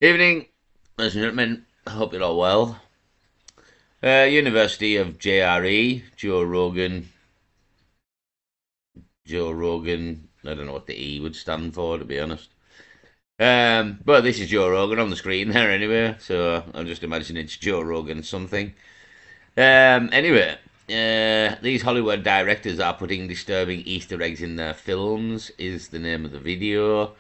Evening, ladies and gentlemen. I hope you're all well. University of JRE, Joe Rogan. Joe Rogan. I don't know what the E would stand for, to be honest. But this is Joe Rogan on the screen there anyway, so I'll just imagine it's Joe Rogan something. Anyway, these Hollywood directors are putting disturbing Easter eggs in their films, is the name of the video.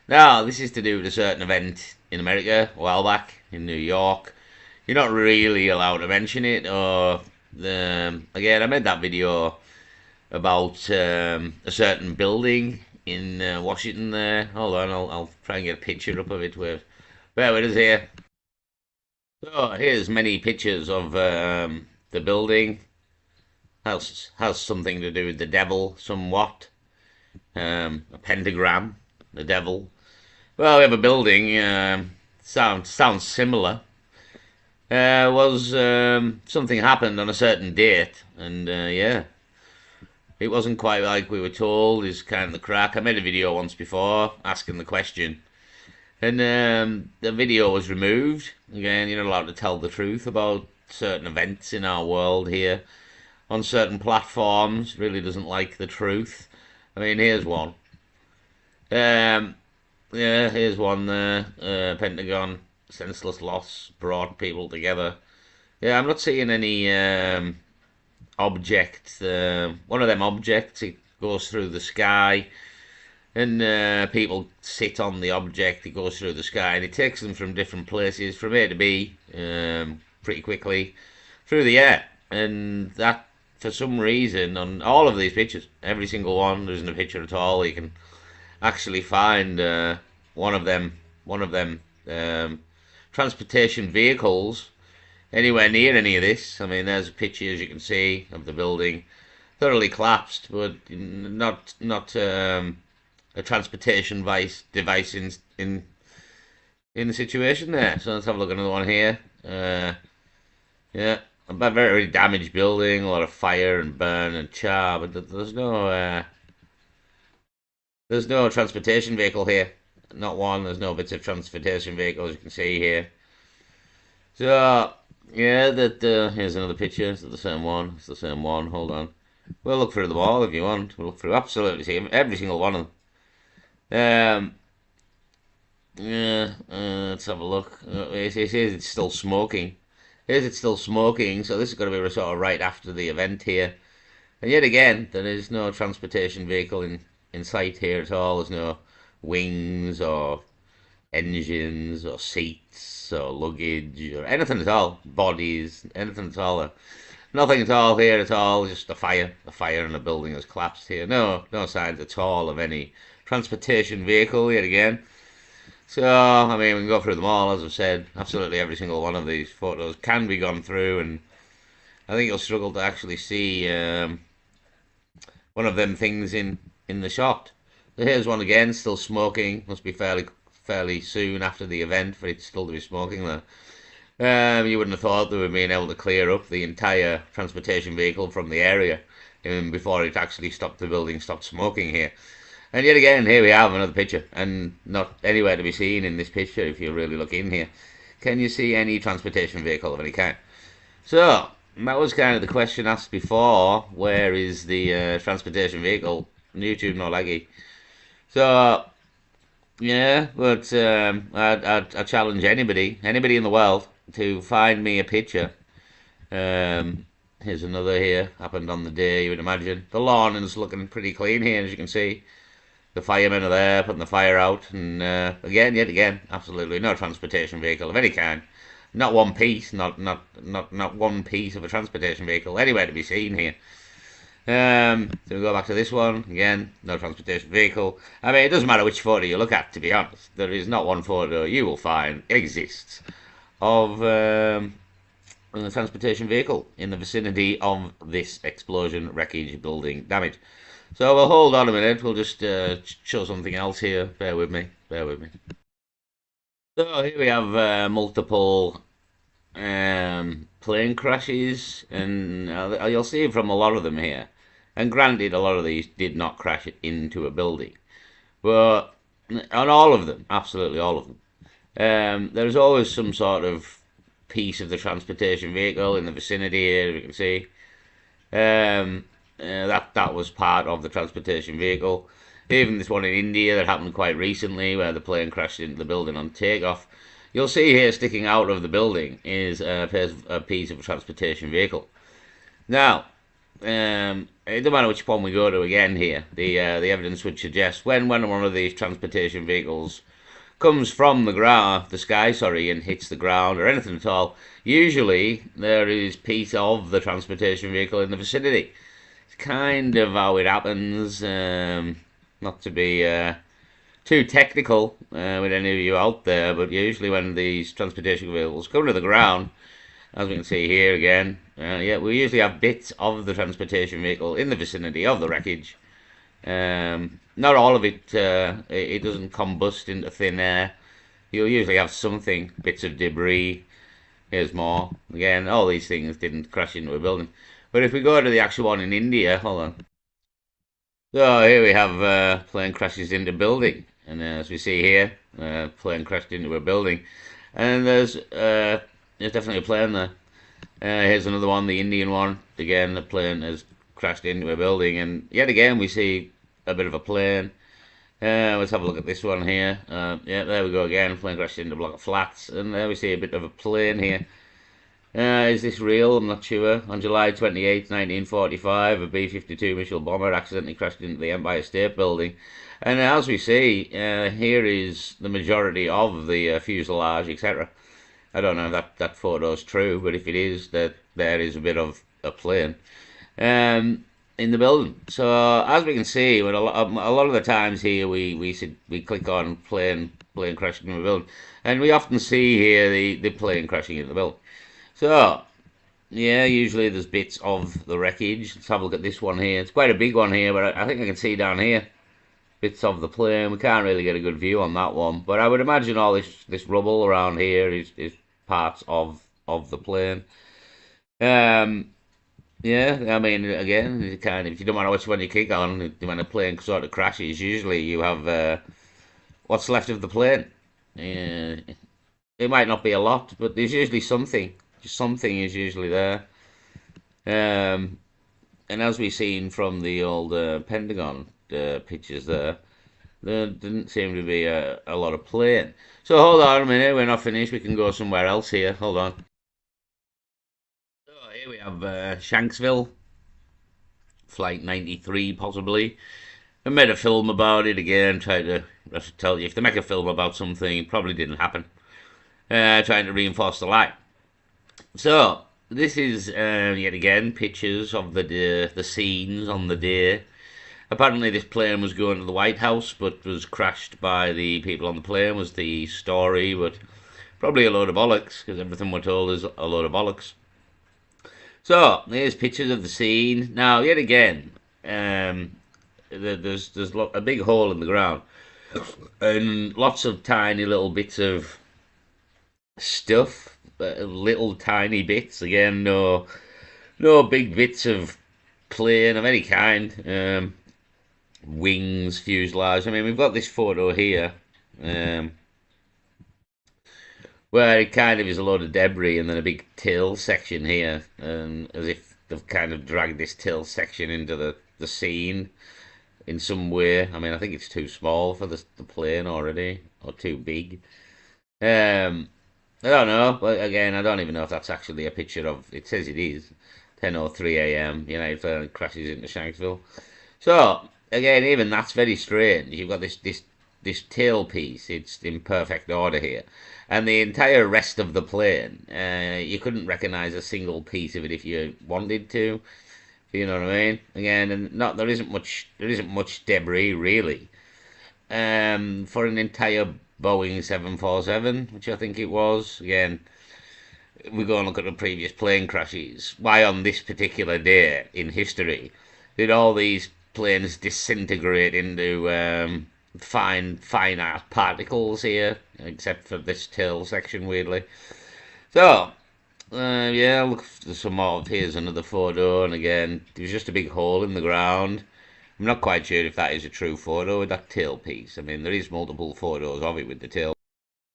Now, this is to do with a certain event in America a while back in New York. You're not really allowed to mention it. Or again, I made that video about a certain building in Washington. There, hold on, I'll try and get a picture up of it. Bear with us here. So here's many pictures of the building. Has something to do with the devil, somewhat. A pentagram, the devil. Well, we have a building. Sounds similar. Was something happened on a certain date, and yeah, it wasn't quite like we were told. Is kind of the crack. I made a video once before asking the question, and the video was removed. Again, you're not allowed to tell the truth about certain events in our world here on certain platforms. Really doesn't like the truth. I mean, here's one. Um, yeah, here's one there. Pentagon, senseless loss brought people together. Yeah, I'm not seeing any object. One of them objects, it goes through the sky, and people sit on the object. It goes through the sky, and it takes them from different places, from A to B, pretty quickly through the air. And that, for some reason, on all of these pictures, every single one, there isn't a picture at all. You can actually find one of them, one of them transportation vehicles anywhere near any of this. I mean, there's a picture, as you can see, of the building thoroughly collapsed, but not a transportation device in the situation there. So let's have a look at another one here. Yeah, a very damaged building, a lot of fire and burn and char, but there's no transportation vehicle here. Not one. There's no bits of transportation vehicles you can see here. So yeah, that here's another picture. Is it the same one? It's the same one. Hold on. We'll look through them all if you want. We'll look through absolutely see every single one of them. Yeah. Let's have a look. It says it's still smoking. Here's it's still smoking. So this is going to be sort of right after the event here. And yet again, there is no transportation vehicle in sight here at all. There's no wings or engines or seats or luggage or anything at all. Bodies, anything at all. Nothing at all here at all. Just a fire. A fire in the building has collapsed here. No signs at all of any transportation vehicle yet again. So, I mean, we can go through them all, as I've said. Absolutely every single one of these photos can be gone through, and I think you'll struggle to actually see one of them things in the shot. So here's one again, still smoking. Must be fairly soon after the event for it still to be smoking there. You wouldn't have thought they were being able to clear up the entire transportation vehicle from the area before it actually stopped the building, stopped smoking here. And yet again, here we have another picture, and not anywhere to be seen in this picture if you really look in here. Can you see any transportation vehicle of any kind? So, that was kind of the question asked before. Where is the transportation vehicle? YouTube no laggy. So, yeah, but I challenge anybody in the world to find me a picture. Here's another here, happened on the day, you would imagine. The lawn is looking pretty clean here, as you can see. The firemen are there, putting the fire out, and yet again, absolutely no transportation vehicle of any kind. Not one piece, not one piece of a transportation vehicle anywhere to be seen here. So we go back to this one again. No transportation vehicle. I mean, it doesn't matter which photo you look at. To be honest, there is not one photo you will find exists of a transportation vehicle in the vicinity of this explosion, wreckage, building damage. So we'll hold on a minute. We'll just show something else here. Bear with me. Bear with me. So here we have multiple plane crashes, and you'll see from a lot of them here. And granted, a lot of these did not crash into a building, but on all of them, absolutely all of them, There's always some sort of piece of the transportation vehicle in the vicinity here, you can see. Um, that was part of the transportation vehicle. Even this one in India that happened quite recently, where the plane crashed into the building on takeoff. You'll see here sticking out of the building is a piece of a transportation vehicle. Now, it doesn't matter which one we go to again here. The evidence would suggest when one of these transportation vehicles comes from the sky, sorry, and hits the ground or anything at all, usually there is piece of the transportation vehicle in the vicinity. It's kind of how it happens. Not to be too technical with any of you out there, but usually when these transportation vehicles come to the ground, as we can see here again, yeah, we usually have bits of the transportation vehicle in the vicinity of the wreckage. Not all of it, it doesn't combust into thin air. You'll usually have something, bits of debris. Here's more. Again, all these things didn't crash into a building. But if we go to the actual one in India, hold on. So here we have plane crashes into building. And as we see here, plane crashed into a building. And there's definitely a plane there. Here's another one, the Indian one. Again, the plane has crashed into a building. And yet again, we see a bit of a plane. Let's have a look at this one here. Yeah, there we go again. Plane crashed into a block of flats. And there we see a bit of a plane here. Is this real? I'm not sure. On July 28, 1945, a B-52 missile bomber accidentally crashed into the Empire State Building. And as we see, here is the majority of the fuselage, etc. I don't know if that photo is true, but if it is, that there is a bit of a plane in the building. So as we can see, with a lot of the times here, we click on plane crashing in the building, and we often see here the plane crashing in the building. So yeah, usually there's bits of the wreckage. Let's have a look at this one here. It's quite a big one here, but I think I can see down here bits of the plane. We can't really get a good view on that one, but I would imagine all this rubble around here is parts of the plane. Yeah, I mean, again, if you don't matter which one you kick on, when a plane sort of crashes, usually you have what's left of the plane. It might not be a lot, but there's usually something. Something is usually there. Um, and as we've seen from the old Pentagon pictures there didn't seem to be a lot of plane. So hold on a minute, we're not finished. We can go somewhere else here. Hold on. So here we have Shanksville, Flight 93 possibly. I made a film about it again, trying to tell you, if they make a film about something, it probably didn't happen. Trying to reinforce the lie. So this is yet again pictures of the scenes on the day. Apparently this plane was going to the White House, but was crashed by the people on the plane, was the story, but probably a load of bollocks, because everything we're told is a load of bollocks. So here's pictures of the scene. Now yet again, there's a big hole in the ground, and lots of tiny little bits of stuff, little tiny bits. Again, no big bits of plane of any kind. Wings, fuselage. I mean, we've got this photo here, where it kind of is a load of debris, and then a big tail section here, as if they've kind of dragged this tail section into the scene in some way. I mean, I think it's too small for the plane already, or too big. I don't know, but again, I don't even know if that's actually a picture of. It says it is 10:03 a.m. United Airlines crashes into Shanksville. So again, even that's very strange. You've got this tail piece. It's in perfect order here, and the entire rest of the plane. You couldn't recognize a single piece of it if you wanted to. You know what I mean? Again, and not there isn't much debris really. For an entire Boeing 747, which I think it was. Again, we go and look at the previous plane crashes. Why on this particular day in history did all these planes disintegrate into fine art particles here, except for this tail section, weirdly. So, yeah, look for some more. Here's another photo, and again, there's just a big hole in the ground. I'm not quite sure if that is a true photo with that tail piece. I mean, there is multiple photos of it with the tail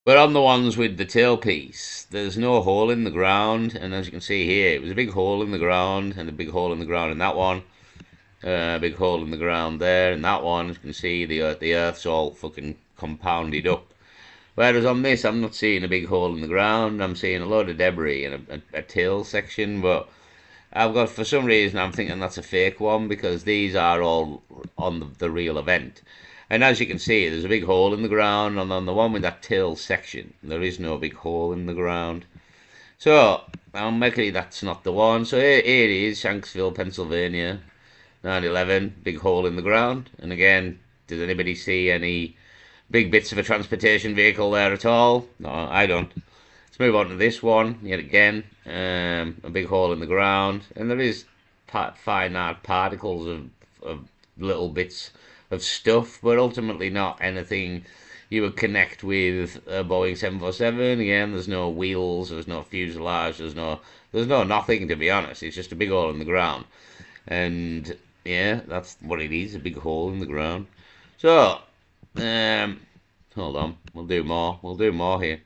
But on the ones with the tailpiece, there's no hole in the ground, and as you can see here, it was a big hole in the ground, and a big hole in the ground in that one, a big hole in the ground there, and that one. As you can see, the earth's all fucking compounded up. Whereas on this, I'm not seeing a big hole in the ground. I'm seeing a load of debris and a tail section, but I've got, for some reason, I'm thinking that's a fake one because these are all on the real event. And as you can see, there's a big hole in the ground, and on the one with that tail section, there is no big hole in the ground. So, I'm likely that's not the one. So here it is, Shanksville, Pennsylvania, 9/11, big hole in the ground. And again, does anybody see any big bits of a transportation vehicle there at all? No, I don't. Let's move on to this one, yet again, a big hole in the ground, and there is fine art particles of little bits of stuff, but ultimately not anything you would connect with a Boeing 747. Again, there's no wheels, there's no fuselage, there's no nothing, to be honest. It's just a big hole in the ground, and yeah, that's what it is, a big hole in the ground. So, hold on, we'll do more. We'll do more here.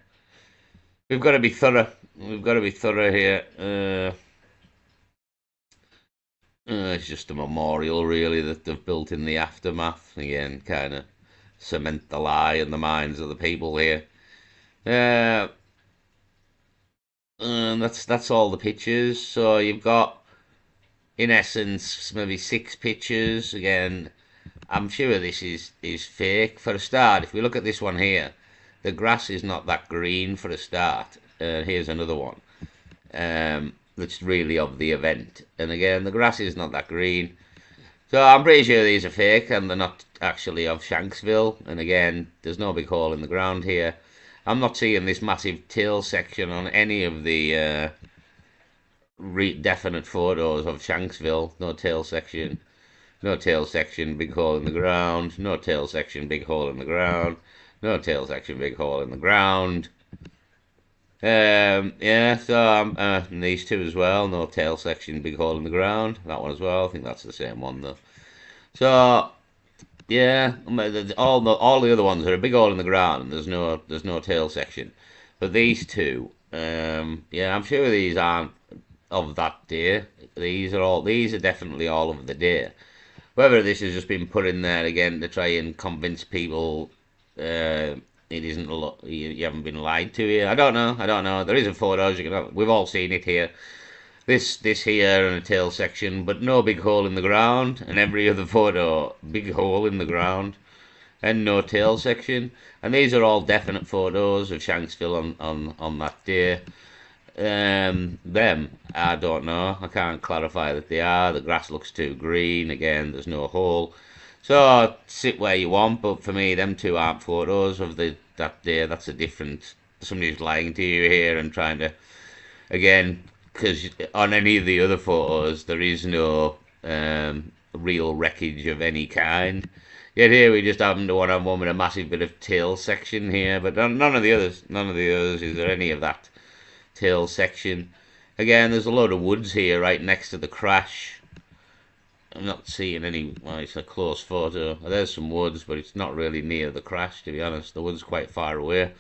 We've got to be thorough. We've got to be thorough here. It's just a memorial, really, that they've built in the aftermath. Again, kind of cement the lie in the minds of the people here. And that's all the pictures. So you've got, in essence, maybe 6 pictures. Again, I'm sure this is fake. For a start, if we look at this one here, the grass is not that green for a start. Here's another one that's really of the event. And again, the grass is not that green. So I'm pretty sure these are fake and they're not actually of Shanksville. And again, there's no big hole in the ground here. I'm not seeing this massive tail section on any of the definite photos of Shanksville. No tail section. No tail section, big hole in the ground. No tail section, big hole in the ground. No tail section, big hole in the ground. Yeah, so and these two as well. No tail section, big hole in the ground. That one as well. I think that's the same one though. So yeah, all the other ones are a big hole in the ground, and there's no tail section. But these two, yeah, I'm sure these aren't of that day. These are definitely all of the day. Whether this has just been put in there again to try and convince people it isn't a lot, you haven't been lied to here. I don't know. I don't know. There is a photos. We've all seen it here. This here and a tail section, but no big hole in the ground. And every other photo, big hole in the ground and no tail section. And these are all definite photos of Shanksville on that day. Them, I don't know. I can't clarify that they are. The grass looks too green. Again, there's no hole. So sit where you want, but for me, them two aren't photos of that day. That's a different. Somebody's lying to you here and trying to, again, because on any of the other photos there is no real wreckage of any kind. Yet here we just happen to want to have one with a massive bit of tail section here, but none of the others. None of the others is there any of that tail section. Again, there's a load of woods here right next to the crash. I'm not seeing any. Well, it's a close photo. There's some woods, but it's not really near the crash, to be honest. The wood's quite far away.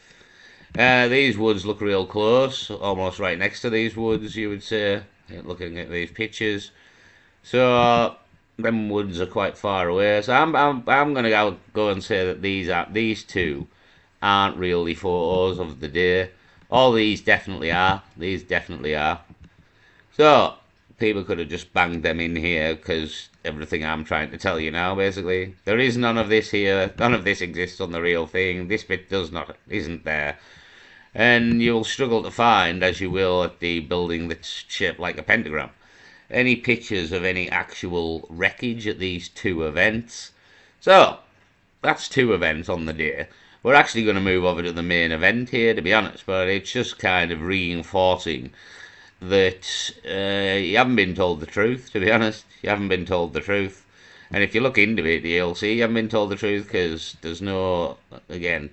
These woods look real close, almost right next to these woods, you would say, looking at these pictures. So them woods are quite far away. So I'm gonna go and say that these two aren't really photos of the day. All these definitely are. These definitely are. So people could have just banged them in here because everything I'm trying to tell you now, basically, there is none of this here. None of this exists on the real thing. This bit isn't there. And you'll struggle to find, as you will at the building that's shaped like a pentagram, any pictures of any actual wreckage at these two events. So, that's 2 events on the day. We're actually going to move over to the main event here, to be honest, but it's just kind of reinforcing that you haven't been told the truth, to be honest. You haven't been told the truth. And if you look into it, you'll see you haven't been told the truth because there's no, again,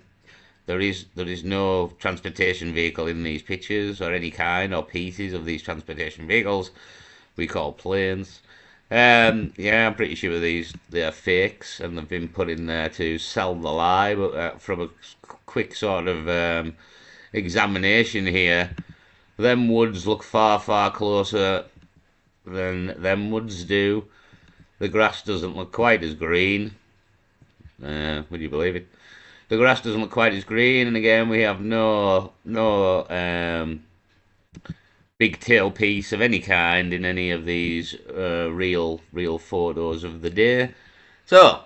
there is no transportation vehicle in these pictures or any kind or pieces of these transportation vehicles we call planes. Yeah, I'm pretty sure they're fakes, and they've been put in there to sell the lie. But from a quick sort of examination here, them woods look far, far closer than them woods do. The grass doesn't look quite as green. Would you believe it? The grass doesn't look quite as green, and again, we have no big tailpiece of any kind in any of these real photos of the day. So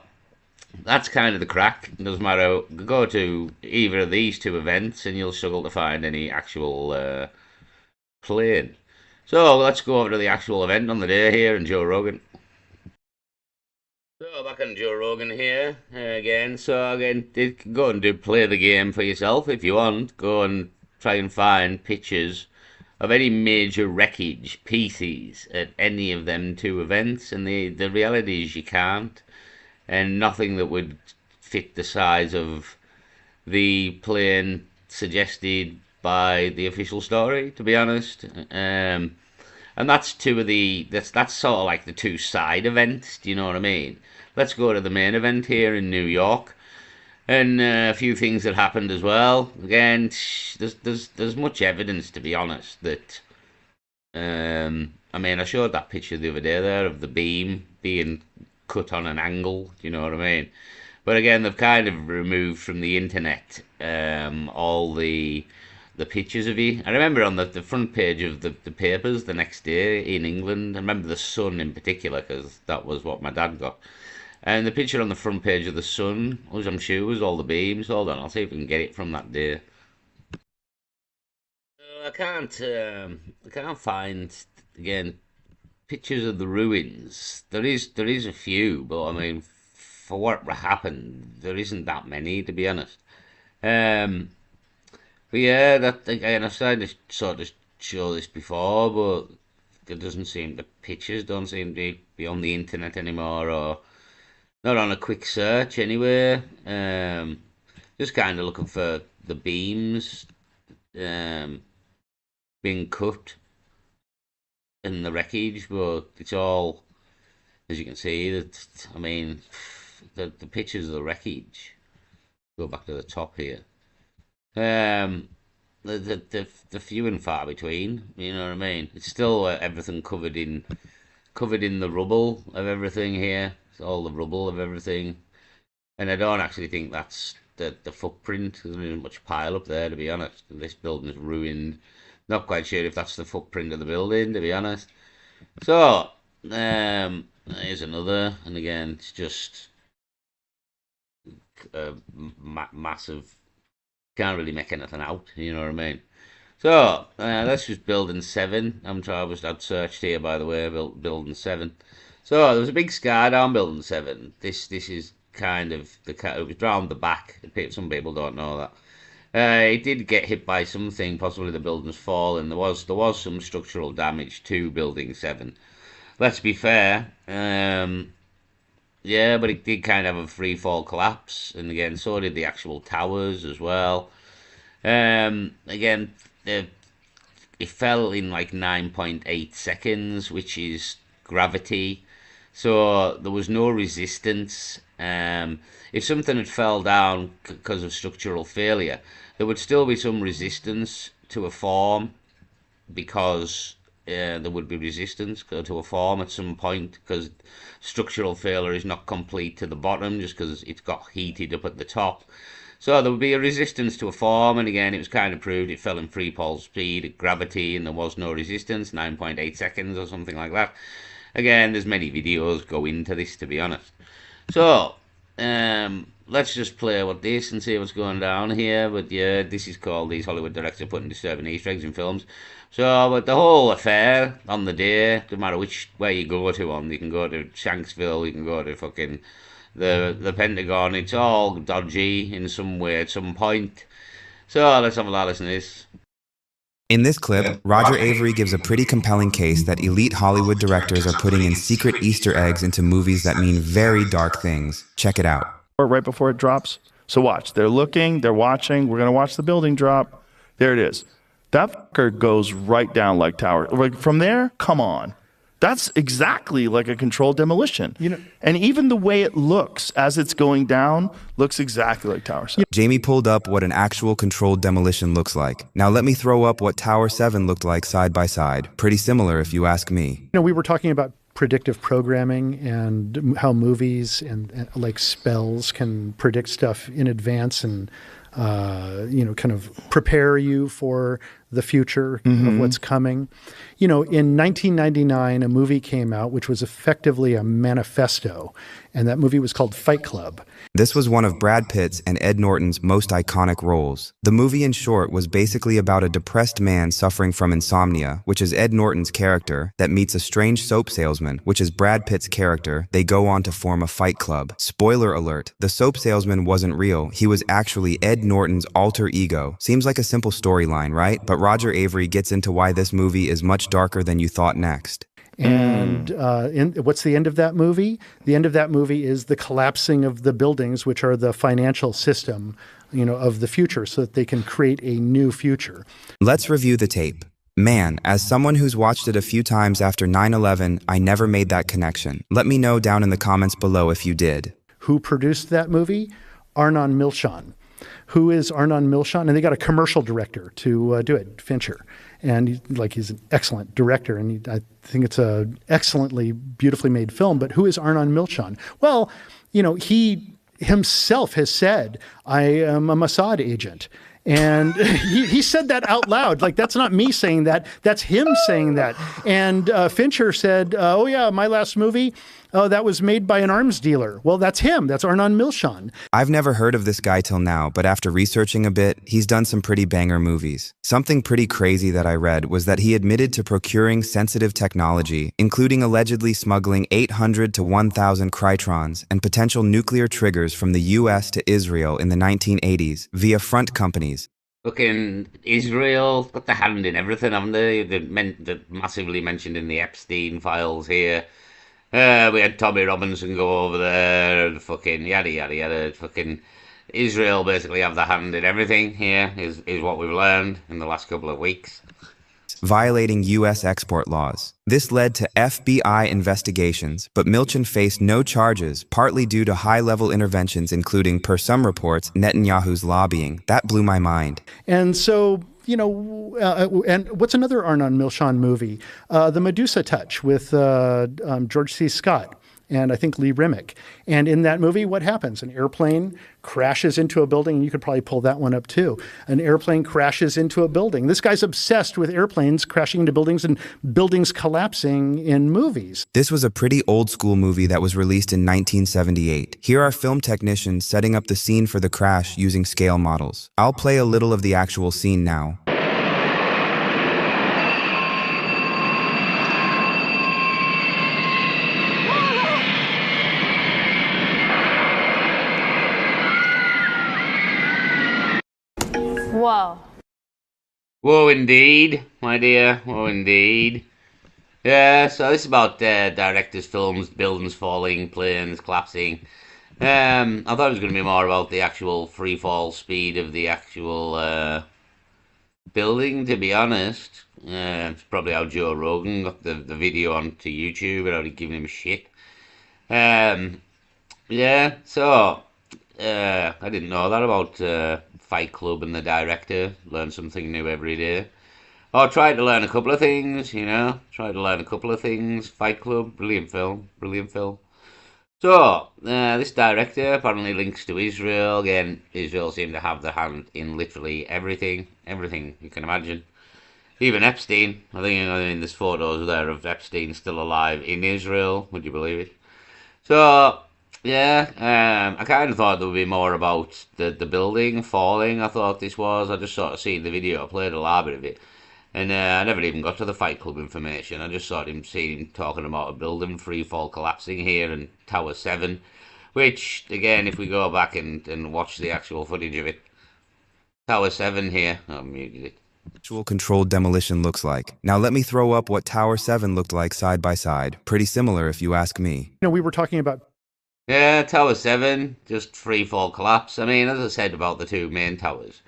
that's kind of the crack. It doesn't matter. Go to either of these two events, and you'll struggle to find any actual plane. So let's go over to the actual event on the day here, and Joe Rogan. So back on Joe Rogan here again. So again, go and do play the game for yourself if you want. Go and try and find pictures of any major wreckage pieces at any of them two events, and the reality is you can't, and nothing that would fit the size of the plane suggested by the official story, to be honest. And that's two of that's sort of like the two side events. Do you know what I mean? Let's go to the main event here in New York, and a few things that happened as well. Again, there's much evidence, to be honest, that I mean, I showed that picture the other day there of the beam being cut on an angle. Do you know what I mean? But again, they've kind of removed from the internet all the pictures of you. I remember on the front page of the papers the next day in England, I remember the Sun in particular because that was what my dad got. And the picture on the front page of the Sun was, I'm sure, was all the beams. Hold on, I'll see if we can get it from that day. I can't find again pictures of the ruins. There is a few, but I mean, for what happened, there isn't that many, to be honest. Um, but yeah, that again, I've tried to sort of show this before, but it doesn't seem the pictures don't seem to be on the internet anymore, or not on a quick search anyway. Just kind of looking for the beams um, being cut in the wreckage, but it's all, as you can see, that I mean, the pictures of the wreckage. Go back to the top here. Um, the few and far between. You know what I mean? It's still everything covered in the rubble of everything here. It's all the rubble of everything, and I don't actually think that's the footprint. There isn't much pile up there, to be honest. This building's ruined. Not quite sure if that's the footprint of the building, to be honest. So, here's another, and again, it's just massive. Can't really make anything out. You know what I mean? So that's just building seven. I'd searched here, by the way, building seven. So there was a big scar down building seven. This is kind of it was round the back. Some people don't know that. It did get hit by something, possibly the building's fallen. There was some structural damage to building seven. Let's be fair. Yeah, but it did kind of have a free fall collapse, and again, so did the actual towers as well. Again, it fell in like 9.8 seconds, which is gravity. So there was no resistance. If something had fell down because of structural failure, there would still be some resistance to a form because there would be resistance to a form at some point because structural failure is not complete to the bottom just because it's got heated up at the top. So there would be a resistance to a form, and again, it was kind of proved it fell in free fall speed at gravity, and there was no resistance, 9.8 seconds or something like that. Again, there's many videos go into this, to be honest. So, let's just play with this and see what's going down here. But yeah, this is called These Hollywood Directors Putting Disturbing Easter Eggs in Films. So, but the whole affair on the day, no matter which way you go to on, you can go to Shanksville, you can go to fucking the Pentagon. It's all dodgy in some way at some point. So let's have a listen to this. In this clip, Roger Avery gives a pretty compelling case that elite Hollywood directors are putting in secret Easter eggs into movies that mean very dark things. Check it out. Right before it drops. So watch. They're looking, they're watching. We're going to watch the building drop. There it is. That fucker goes right down like tower. Like from there, come on. That's exactly like a controlled demolition. You know, And even the way it looks as it's going down looks exactly like Tower 7. Jamie pulled up what an actual controlled demolition looks like. Now let me throw up what Tower 7 looked like side by side. Pretty similar if you ask me. we were talking about predictive programming and how movies and like spells can predict stuff in advance and kind of prepare you for the future of what's coming. In 1999, a movie came out which was effectively a manifesto, and that movie was called Fight Club. This was one of Brad Pitt's and Ed Norton's most iconic roles. The movie, in short, was basically about a depressed man suffering from insomnia, which is Ed Norton's character, that meets a strange soap salesman, which is Brad Pitt's character. They go on to form a fight club. Spoiler alert, the soap salesman wasn't real. He was actually Ed Norton's alter ego. Seems like a simple storyline, right? But Roger Avery gets into why this movie is much darker than you thought next. And what's the end of that movie? The end of that movie is the collapsing of the buildings, which are the financial system, of the future, so that they can create a new future. Let's review the tape. Man, as someone who's watched it a few times after 9/11, I never made that connection. Let me know down in the comments below if you did. Who produced that movie? Arnon Milchan. Who is Arnon Milchan? And they got a commercial director to do it, Fincher. And he's an excellent director, and I think it's a excellently, beautifully made film. But who is Arnon Milchan? Well, he himself has said, "I am a Mossad agent." And he said that out loud. Like, that's not me saying that. That's him saying that. And Fincher said, "Oh, yeah, my last movie, that was made by an arms dealer." Well, that's him. That's Arnon Milchan. I've never heard of this guy till now, but after researching a bit, he's done some pretty banger movies. Something pretty crazy that I read was that he admitted to procuring sensitive technology, including allegedly smuggling 800 to 1,000 Krytrons and potential nuclear triggers from the US to Israel in the 1980s via front companies. Fucking Israel got the hand in everything, haven't they? They're massively mentioned in the Epstein files here. We had Tommy Robinson go over there, and fucking yada yada yada. Fucking Israel basically have the hand in everything here, is what we've learned in the last couple of weeks. Violating U.S. export laws. This led to FBI investigations, but Milchan faced no charges, partly due to high-level interventions, including, per some reports, Netanyahu's lobbying. That blew my mind. And so, and what's another Arnon Milchan movie? The Medusa Touch with George C. Scott and I think Lee Remick. And in that movie, what happens? An airplane crashes into a building, and you could probably pull that one up too. An airplane crashes into a building. This guy's obsessed with airplanes crashing into buildings and buildings collapsing in movies. This was a pretty old school movie that was released in 1978. Here are film technicians setting up the scene for the crash using scale models. I'll play a little of the actual scene now. Whoa. Whoa, indeed, my dear. Whoa, indeed. Yeah, so this is about directors' films, buildings falling, planes collapsing. I thought it was going to be more about the actual free fall speed of the actual building, to be honest. It's probably how Joe Rogan got the video onto YouTube without giving him shit. Yeah, so I didn't know that about Fight Club and the director. Learn something new every day. I tried to learn a couple of things, Fight Club, brilliant film, brilliant film. So, this director apparently links to Israel. Again, Israel seem to have their hand in literally everything you can imagine. Even Epstein. I mean, there's photos there of Epstein still alive in Israel. Would you believe it? So, yeah, I kind of thought there would be more about the building falling. I thought this was. I just sort of seen the video. I played a little bit of it. And I never even got to the Fight Club information. I just seen him talking about a building free fall collapsing here in Tower 7. Which, again, if we go back and watch the actual footage of it, Tower 7 here, I muted it. Actual controlled demolition looks like. Now let me throw up what Tower 7 looked like side by side. Pretty similar if you ask me. We were talking about... Yeah, Tower 7, just free fall collapse. I mean, as I said about the two main towers,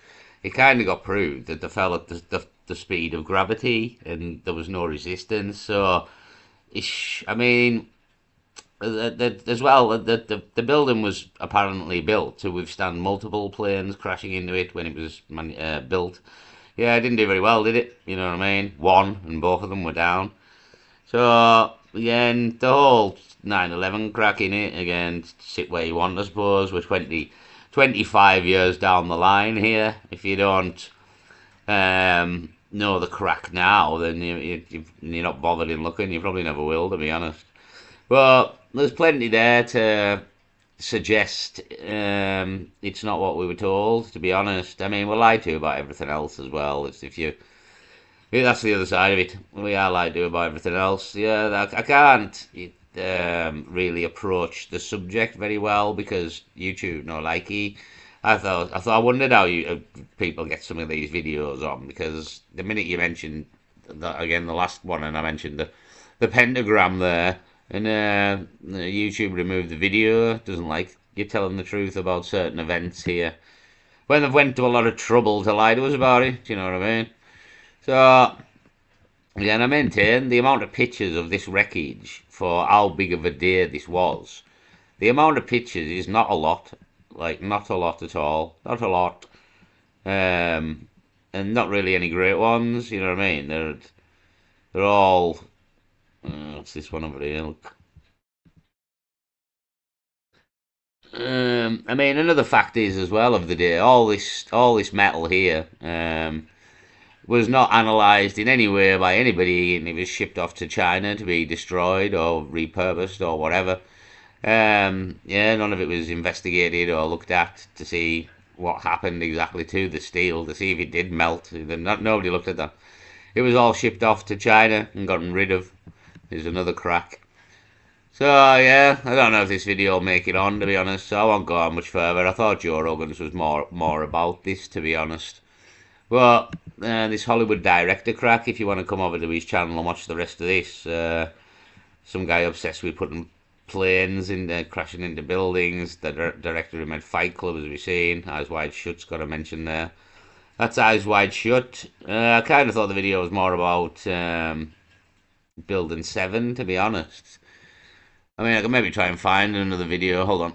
it kind of got proved that they fell at the speed of gravity and there was no resistance. So I mean, as well, the building was apparently built to withstand multiple planes crashing into it when it was built. Yeah, it didn't do very well, did it? You know what I mean? One, and both of them were down. So, again, the whole 9/11 crack in it, again, sit where you want, I suppose. We're 25 years down the line here. If you don't know the crack now, then you're not bothered in looking. You probably never will, to be honest. But there's plenty there to suggest it's not what we were told, to be honest. I mean, we're lied to about everything else as well. That's the other side of it. We are lied to about everything else. Yeah, I can't really approach the subject very well because YouTube no likey. I wondered how people get some of these videos on, because the minute you mentioned that, again, the last one, and I mentioned the pentagram there, and YouTube removed the video, doesn't like you telling the truth about certain events here, when they've went to a lot of trouble to lie to us about it. Do you know what I mean? So, again, I maintain the amount of pictures of this wreckage for how big of a day this was. The amount of pictures is not a lot. Like, not a lot at all. Not a lot. And not really any great ones, you know what I mean? They're all... what's this one over here? Look. I mean, another fact is, as well, of the day, all this metal here was not analysed in any way by anybody, and it was shipped off to China to be destroyed or repurposed or whatever. Yeah, none of it was investigated or looked at to see what happened exactly to the steel, to see if it did melt. Nobody looked at that. It was all shipped off to China and gotten rid of. There's another crack. So, yeah, I don't know if this video will make it on, to be honest, so I won't go on much further. I thought Joe Rogan's was more about this, to be honest. But this Hollywood director crack, if you want to come over to his channel and watch the rest of this, some guy obsessed with putting planes in crashing into buildings. The director who made Fight Club, as we've seen, Eyes Wide Shut's got to mention there. That's Eyes Wide Shut. I kind of thought the video was more about Building 7, to be honest. I mean, I can maybe try and find another video. Hold on.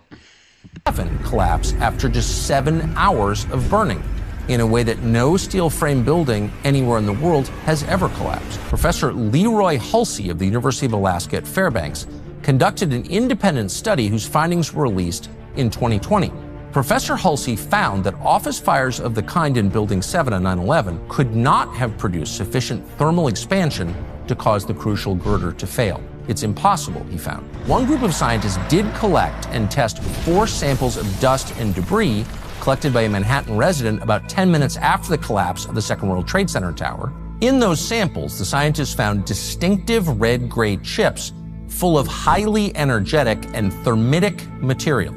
7 collapsed after just 7 hours of burning, in a way that no steel frame building anywhere in the world has ever collapsed. Professor Leroy Hulsey of the University of Alaska at Fairbanks conducted an independent study whose findings were released in 2020. Professor Hulsey found that office fires of the kind in Building 7 on 9/11 could not have produced sufficient thermal expansion to cause the crucial girder to fail. It's impossible, he found. One group of scientists did collect and test 4 samples of dust and debris collected by a Manhattan resident about 10 minutes after the collapse of the Second World Trade Center tower. In those samples, the scientists found distinctive red-gray chips full of highly energetic and thermitic material.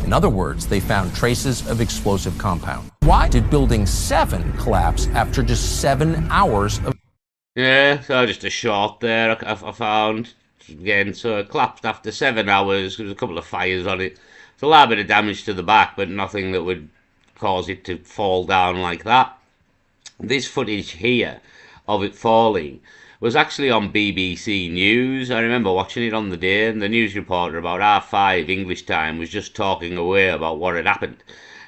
In other words, they found traces of explosive compound. Why did Building 7 collapse after just 7 hours of... Yeah, so just a shot there I found. Again, so it collapsed after 7 hours. There was a couple of fires on it. It's a lot bit of damage to the back, but nothing that would cause it to fall down like that. This footage here of it falling was actually on BBC News. I remember watching it on the day, and the news reporter about R5 English time was just talking away about what had happened.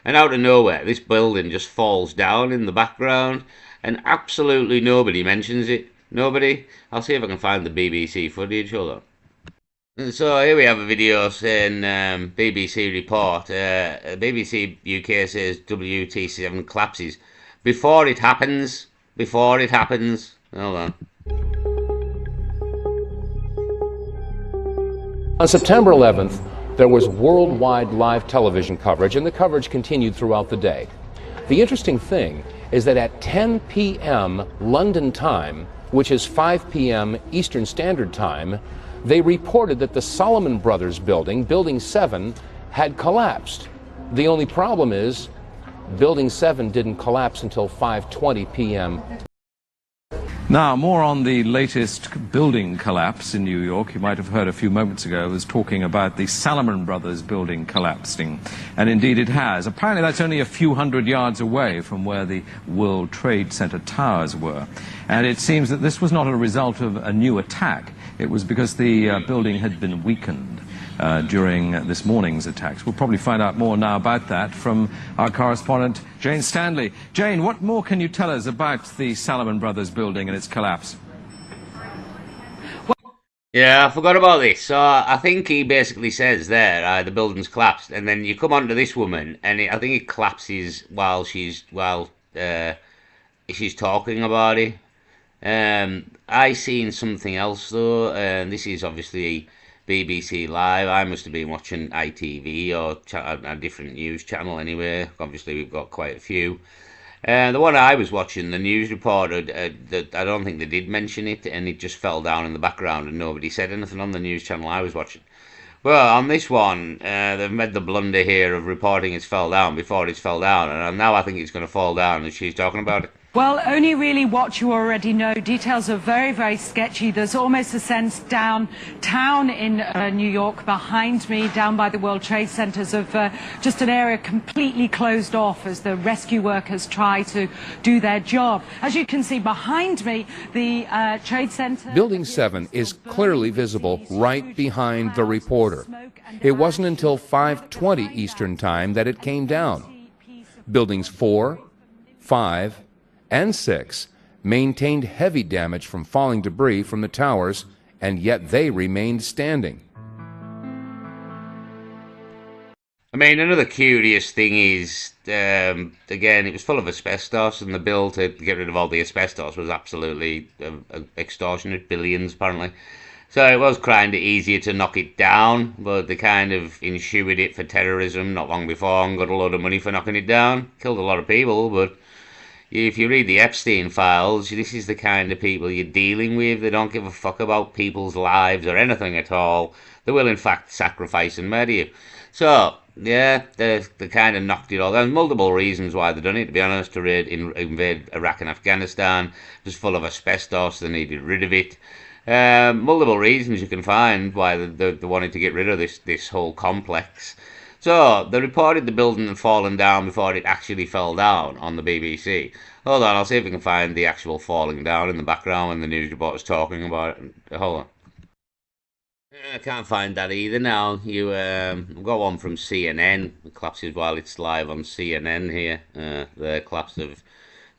And out of nowhere, this building just falls down in the background, and absolutely nobody mentions it. Nobody. I'll see if I can find the BBC footage. Hold on. So here we have a video saying BBC report. BBC UK says WT7 collapses before it happens. Before it happens. Hold on. On September 11th, there was worldwide live television coverage, and the coverage continued throughout the day. The interesting thing is that at 10 p.m. London time, which is 5 p.m. Eastern Standard Time, they reported that the Salomon Brothers building, Building 7, had collapsed. The only problem is Building 7 didn't collapse until 5:20 p.m. Now, more on the latest building collapse in New York. You might have heard a few moments ago I was talking about the Salomon Brothers building collapsing. And indeed it has. Apparently that's only a few hundred yards away from where the World Trade Center towers were. And it seems that this was not a result of a new attack. it was because the building had been weakened during this morning's attacks. We'll probably find out more now about that from our correspondent, Jane Stanley. Jane, what more can you tell us about the Salomon Brothers building and its collapse? Yeah, I forgot about this. So I think he basically says there, the building's collapsed, and then you come on to this woman, and I think it collapses while she's talking about it. I seen something else though, and this is obviously BBC Live. I must have been watching ITV or a different news channel anyway. Obviously, we've got quite a few. The one I was watching, the news reporter, that I don't think they did mention it, and it just fell down in the background, and nobody said anything on the news channel I was watching. Well, on this one, they've made the blunder here of reporting it's fell down before it's fell down, and now I think it's going to fall down, and she's talking about it. Well, only really what you already know. Details are very, very sketchy. There's almost a sense downtown in New York, behind me, down by the World Trade Centers, of just an area completely closed off as the rescue workers try to do their job. As you can see behind me, the Trade Center... Building 7 is clearly visible right behind the reporter. It wasn't until 5:20 Eastern Time that it came down. Buildings 4, 5, and 6 maintained heavy damage from falling debris from the towers, and yet they remained standing. I mean, another curious thing is, again, it was full of asbestos, and the bill to get rid of all the asbestos was absolutely extortionate, billions apparently. So it was kind of easier to knock it down, but they kind of insured it for terrorism not long before and got a lot of money for knocking it down. Killed a lot of people, but if you read the Epstein files, this is the kind of people you're dealing with. They don't give a fuck about people's lives or anything at all. They will, in fact, sacrifice and murder you. So, yeah, they kind of knocked it all. There's multiple reasons why they've done it, to be honest, to invade Iraq and Afghanistan. It was full of asbestos. They needed rid of it. Multiple reasons you can find why they wanted to get rid of this whole complex. So, they reported the building had fallen down before it actually fell down on the BBC. Hold on, I'll see if we can find the actual falling down in the background when the news reporter's talking about it. Hold on. I can't find that either now. We've got one from CNN. It collapses while it's live on CNN here. The collapse of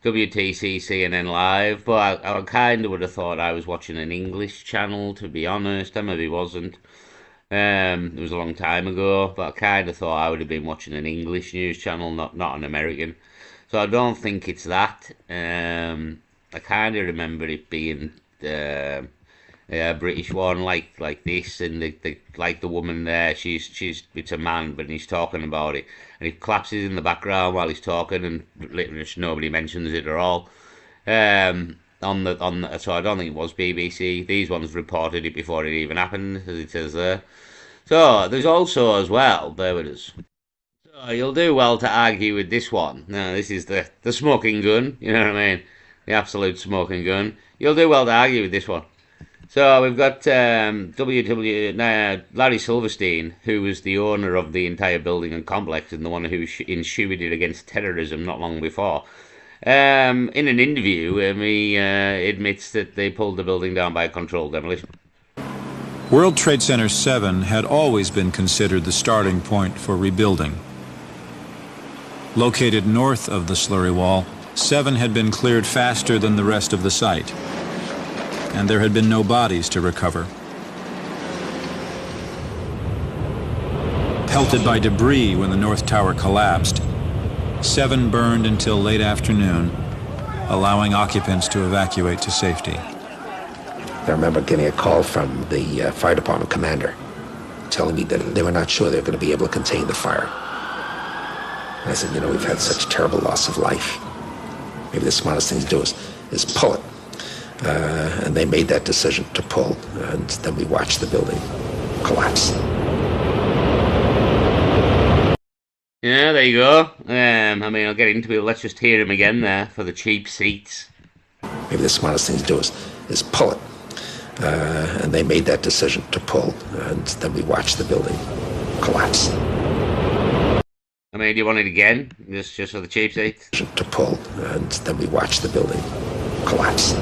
WTC CNN Live. But I kind of would have thought I was watching an English channel, to be honest. I maybe wasn't. It was a long time ago, but I kind of thought I would have been watching an English news channel, not an American. So I don't think it's that. I kind of remember it being a British one like this, and like the woman there. It's a man, but he's talking about it, and he collapses in the background while he's talking, and literally just nobody mentions it at all. So I don't think it was BBC. These ones reported it before it even happened, as it says there. So there's also as well, bear with us. So you'll do well to argue with this one. Now this is the smoking gun, you know what I mean? The absolute smoking gun. You'll do well to argue with this one. So we've got Larry Silverstein, who was the owner of the entire building and complex and the one who insured it against terrorism not long before. In an interview, he admits that they pulled the building down by a controlled demolition. World Trade Center 7 had always been considered the starting point for rebuilding. Located north of the slurry wall, 7 had been cleared faster than the rest of the site, and there had been no bodies to recover. Pelted by debris when the North Tower collapsed, 7 burned until late afternoon, allowing occupants to evacuate to safety. I remember getting a call from the fire department commander telling me that they were not sure they were going to be able to contain the fire. And I said, we've had such terrible loss of life. Maybe the smartest thing to do is pull it. And they made that decision to pull, and then we watched the building collapse. Yeah, there you go. I'll get into it. Let's just hear him again there for the cheap seats. Maybe the smartest thing to do is pull it. And they made that decision to pull, and then we watched the building collapse. Do you want it again? Just for the cheap seats? To pull, and then we watched the building collapse.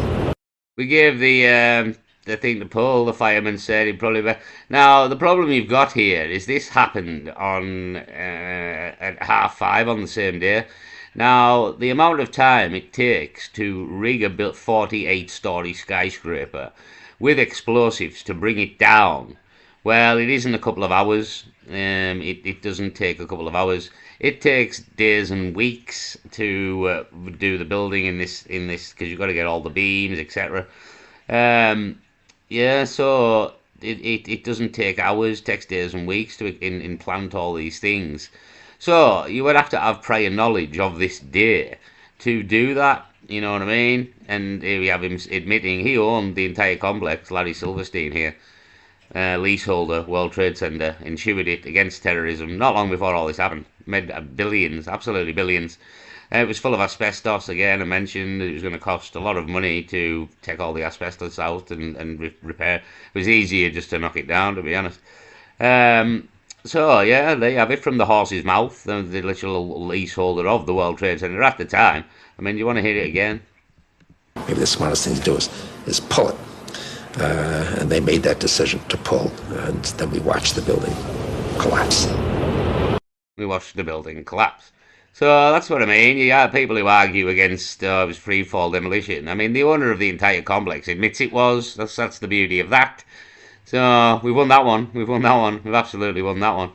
We gave the the thing to pull. The fireman said he'd probably be... Now, the problem you've got here is this happened on at 5:30 on the same day. Now, the amount of time it takes to rig a 48-story skyscraper with explosives to bring it down, well, it isn't a couple of hours. It doesn't take a couple of hours. It takes days and weeks to do the building in this because you've got to get all the beams, etc. Yeah, so it doesn't take hours. It takes days and weeks to implant all these things. So you would have to have prior knowledge of this day to do that. You know what I mean? And here we have him admitting he owned the entire complex, Larry Silverstein here. Leaseholder, World Trade Center, insured it against terrorism not long before all this happened. Made billions, absolutely billions. It was full of asbestos again. I mentioned it was going to cost a lot of money to take all the asbestos out and repair. It was easier just to knock it down, to be honest. So, yeah, there you have it from the horse's mouth, the literal leaseholder of the World Trade Center at the time. I mean, do you want to hear it again? Maybe the smartest thing to do is pull it. And they made that decision to pull, and then we watched the building collapse. We watched the building collapse. So that's what I mean. You have people who argue against it was free-fall demolition. I mean, the owner of the entire complex admits it was. That's the beauty of that. So we've won that one. We've won that one. We've absolutely won that one.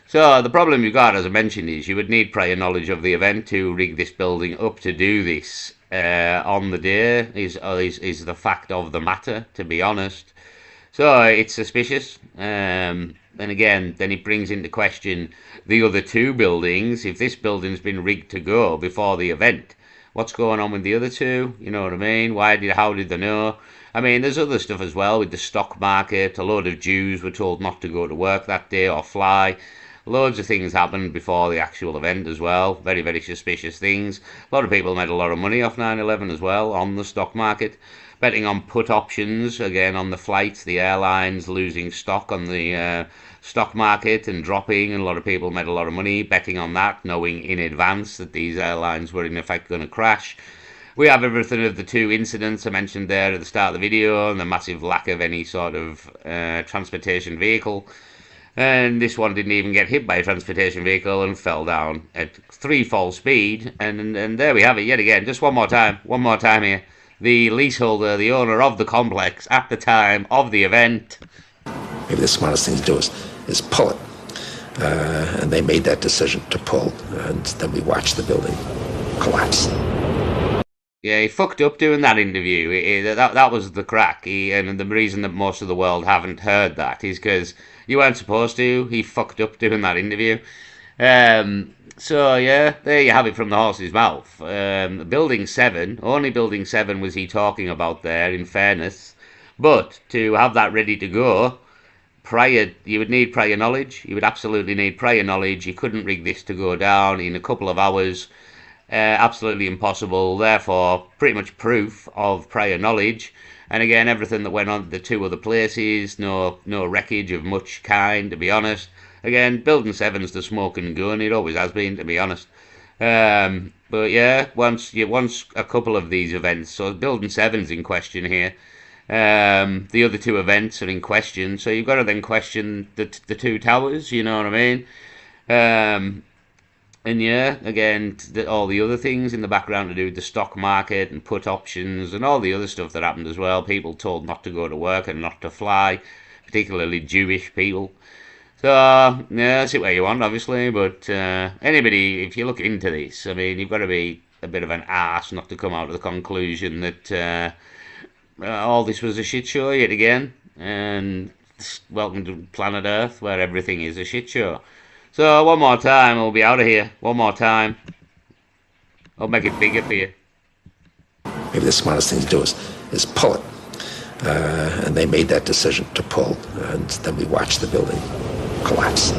So the problem you've got, as I mentioned, is you would need prior knowledge of the event to rig this building up to do this. On the day is the fact of the matter, to be honest. So it's suspicious. And again, then it brings into question the other two buildings. If this building's been rigged to go before the event, what's going on with the other two? You know what I mean? How did they know? I mean, there's other stuff as well with the stock market. A load of Jews were told not to go to work that day or fly. Loads of things happened before the actual event as well. Very, very suspicious things. A lot of people made a lot of money off 9/11 as well on the stock market. Betting on put options, again, on the flights, the airlines losing stock on the stock market and dropping. And a lot of people made a lot of money betting on that, knowing in advance that these airlines were in effect going to crash. We have everything of the two incidents I mentioned there at the start of the video and the massive lack of any sort of transportation vehicle. And this one didn't even get hit by a transportation vehicle and fell down at threefold speed. And there we have it yet again. Just one more time here. The leaseholder, the owner of the complex at the time of the event. Maybe the smartest thing to do is pull it. And they made that decision to pull, and then we watched the building collapse. Yeah, he fucked up doing that interview. That was the crack. And the reason that most of the world haven't heard that is because you weren't supposed to. He fucked up doing that interview. So, yeah, there you have it from the horse's mouth. Building 7, only Building 7 was he talking about there, in fairness. But to have that ready to go, you would need prior knowledge. You would absolutely need prior knowledge. You couldn't rig this to go down in a couple of hours. Absolutely impossible. Therefore, pretty much proof of prior knowledge. And again, everything that went on at the two other places, no wreckage of much kind, to be honest. Again, Building 7's the smoking gun. It always has been, to be honest. But yeah, once a couple of these events, so Building 7's in question here. The other two events are in question, so you've got to then question the two towers. You know what I mean? And yeah, again, all the other things in the background to do with the stock market and put options and all the other stuff that happened as well. People told not to go to work and not to fly, particularly Jewish people. So, yeah, that's it where you want, obviously. But anybody, if you look into this, I mean, you've got to be a bit of an arse not to come out to the conclusion that all this was a shit show yet again. And welcome to planet Earth, where everything is a shit show. So, one more time, we'll be out of here. One more time. I'll make it bigger for you. Maybe the smartest thing to do is pull it. And they made that decision to pull, and then we watched the building collapse.